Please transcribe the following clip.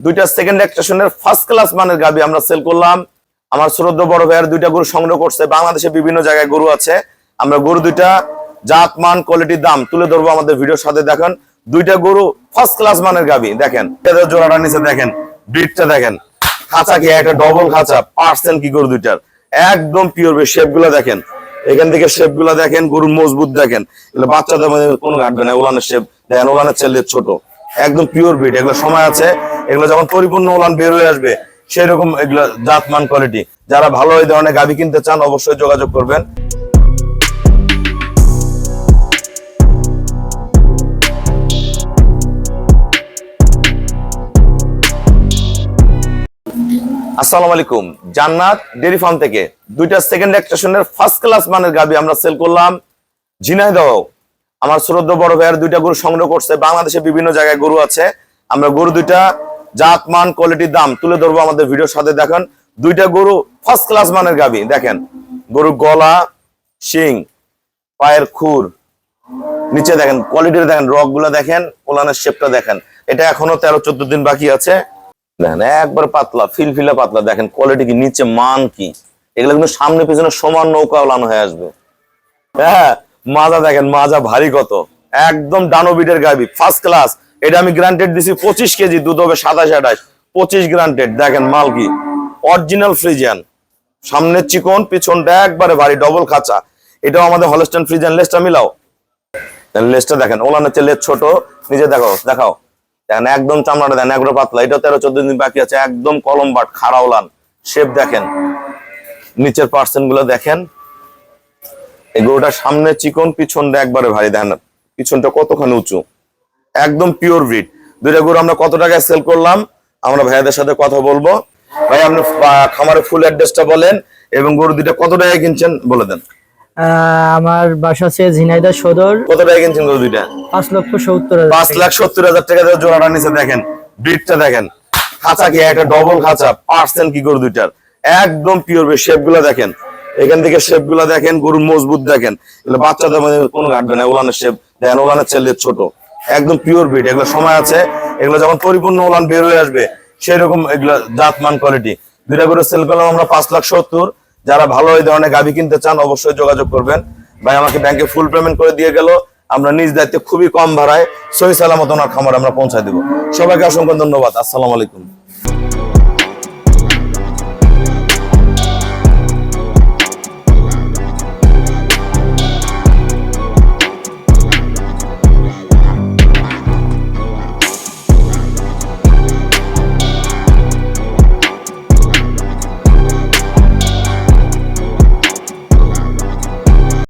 দুইটা second এক্সটেশনের first class মানের গাবি আমরা সেল করলাম। আমার শ্রদ্ধেয় বড় ভাইয়ের দুইটা গরু সংগ্রহ করছে। বাংলাদেশে বিভিন্ন জায়গায় গরু আছে। আমরা গরু দুইটা জাত মান কোয়ালিটির দাম তুলে ধরবো আমাদের ভিডিওর সাথে। দেখেন দুইটা গরু ফার্স্ট ক্লাস মানের গাবি। দেখেন জোড়াটা নিচে দেখেন, ব্রিডটা দেখেন, খাঁচা কি একটা ডবল খাঁচা, পার্সেন্ট কি গরু দুইটার একদম পিওর। শেপ গুলো দেখেন, এখান থেকে শেপ গুলো দেখেন, গরুর মজবুত দেখেন, বাচ্চাদের মধ্যে কোনো কাটবে না। ওলানের শেপ দেখেন, ওলানের ছেলে ছোট, একদম পিওর ব্রিড। এগুলো সময় আছে, এগুলো যখন পরিপূর্ণ ওলান বের হয়ে আসবে সেই রকম এগুলো জাতমান কোয়ালিটি। যারা ভালো এই ধরনের গাভী কিনতে চান অবশ্যই যোগাযোগ করবেন। আসসালামু আলাইকুম, জান্নাত ডেইরি ফার্ম থেকে দুইটা সেকেন্ড এক্সটেশনের ফার্স্ট ক্লাস মানের গাভী আমরা সেল করলাম। ঝিনাইদহ আমার শ্রদ্ধেয় বড় ভাইয়ের দুইটা গরু সংগ্রহ করছে। বাংলাদেশে বিভিন্ন জায়গায় গরু আছে। আমরা গরু দুইটা জাত মান কোয়ালিটির দাম তুলে ধরবো আমাদের ভিডিওর সাথে। দেখেন দুইটা গরু ফার্স্ট ক্লাস মানের গাভী। দেখেন গরুর গলা, শিং, পায়ের খুর, নিচে দেখেন কোয়ালিটির দেখেন, রক গুলা দেখেন, ওলানের শেপটা দেখেন। এটা এখনো 13-14 দিন বাকি আছে। দেখেন একবার পাতলা, ফিলফিলা পাতলা। দেখেন কোয়ালিটি কি, নিচে মান কি, এগুলো কিন্তু সামনে পিছনে সমান নৌকা ওলানো হয়ে আসবে। হ্যাঁ, মাজা দেখেন, মাজা ভারী কত, একদম ডানোবিটের গাভী ফার্স্ট ক্লাস। এটা আমি গ্রান্টেড দিছি 25 কেজি দুধ হবে, 27-28, 25 গ্রান্টেড। দেখেন মাল কি, অরিজিনাল ফ্রিজিয়ান, সামনের চিকন, পিছনটা একবারে ভারী, ডবল খাঁচা। এটাও আমাদের হলস্টাইন ফ্রিজিয়ান। লেজটা মিলাও, লেজটা দেখেন, ওলানের চেয়ে লেজ ছোট, নিজে দেখাও দেখাও। দেখেন একদম চামড়াটা দেন একবারে পাতলা। এটা 13-14 দিন বাকি আছে। একদম কলম বাট, খাড়া ওলান, শেপ দেখেন, নিচের পার্সেন্ট গুলো দেখেন। এই গরুটার সামনে চিকন, পিছনটা একবারে ভারী। দেখেন পিছনটা কতখানি উঁচু, একদম পিওর ব্রিড। দুইটা গরু আমরা কত টাকায় সেল করলাম আমরা ভাইয়াদের সাথে কথা বলবো। ভাই আপনি খামারের ফুল অ্যাড্রেসটা বলেন এবং গরু দুইটা কত টাকায় কিনছেন বলে দেন। আমার বাসা আছে ঝিনাইদহ সদর। কত টাকায় কিনছেন গরু দুইটা? 5,70,000। 5,70,000 টাকা দিয়ে জোড়াটা নিচে দেখেন, ব্রিডটা দেখেন, খাঁচা কি একটা ডবল খাঁচা, পার্সেন্ট কি গরু দুইটার একদম পিওর। শেপ গুলা দেখেন, এখান থেকে শেপ গুলা দেখেন, গরুর মজবুত দেখেন, বাচ্চাদের মধ্যে কোনো কাটবে না। ওলানের শেপ দেখেন, ওলানের ছেলে ছোট, একদম পিওর ব্রিড। এগুলো সময় আছে, এগুলো যখন পরিপূর্ণ ওলান বের হয়ে আসবে সেই রকম এগুলো জাতমান কোয়ালিটি। দুইটা করে সেল করলাম আমরা 5,70,000। যারা ভালো এই ধরনের গাভী কিনতে চান অবশ্যই যোগাযোগ করবেন। ভাই আমাকে ব্যাংকে ফুল পেমেন্ট করে দিয়ে গেল, আমরা নিজ দায়িত্বে খুবই কম ভাড়ায় সহি সালামত ওনার খামারে আমরা পৌঁছায় দেবো। সবাইকে অসংখ্য ধন্যবাদ। আসসালামু আলাইকুম।